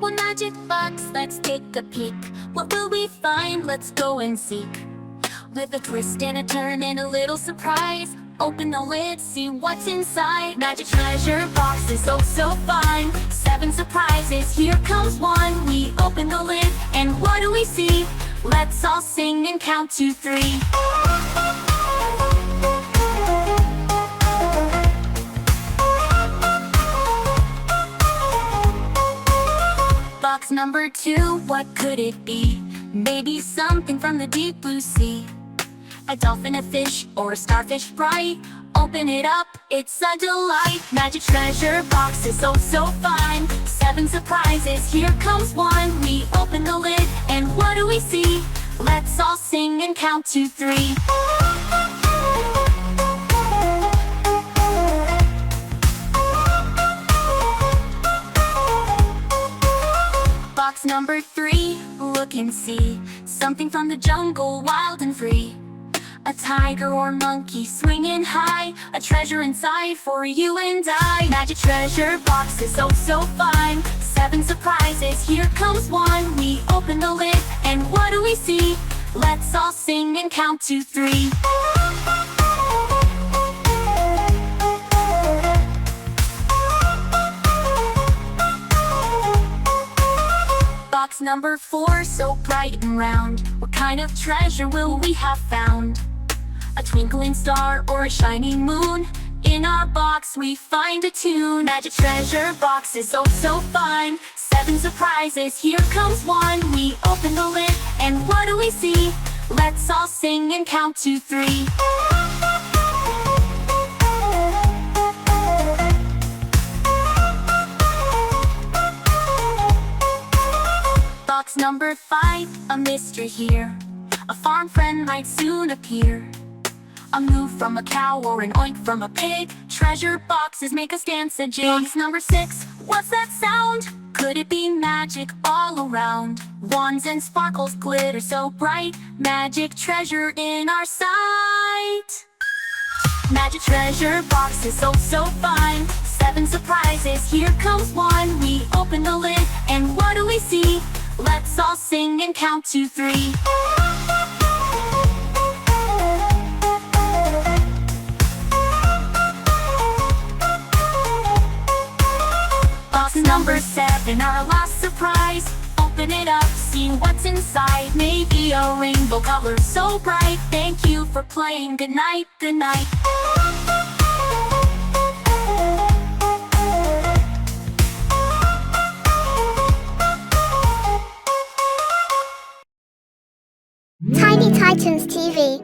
one magic box, let's take a peek. What will we find? Let's go and seek. With a twist and a turn and a little surprise, open the lid, see what's inside. Magic treasure box is oh so fun. 7 surprises, here comes one. We open the lid, and what do we see? Let's all sing and count to 3. Box number 2, what could it be? Maybe something from the deep blue sea. A dolphin, a fish, or a starfish bright. Open it up, it's a delight. Magic treasure box is oh so fun. 7 surprises, here comes one. We open the lid, and what do we see? Let's all sing and count to 3. Box number 3, look and see. Something from the jungle, wild and free. A tiger or monkey swinging high. A treasure inside for you and I. Magic treasure box is oh so fun. 7 surprises, here comes one. We open the lid, and what do we see? Let's all sing and count to 3. Box number 4, so bright and round. What kind of treasure will we have found? A twinkling star or a shining moon? In our box we find a tune. Magic treasure box is oh so fun. 7 surprises, here comes one. We open the lid, and what do we see? Let's all sing and count to 3. Box number 5, a mystery here. A farm friend might soon appear. A moo from a cow or an oink from a pig. Treasure boxes make us dance a jig. Box number 6, what's that sound? Could it be magic all around? Wands and sparkles glitter so bright. Magic treasure in our sight. Magic treasure box is oh so fun. 7 surprises, here comes one. We open the lid, and what do we see? Let's all sing and count to 3. Box number 7, our last surprise. Open it up, see what's inside. Maybe a rainbow color so bright. Thank you for playing. Good night, good night. Tiny Titans TV.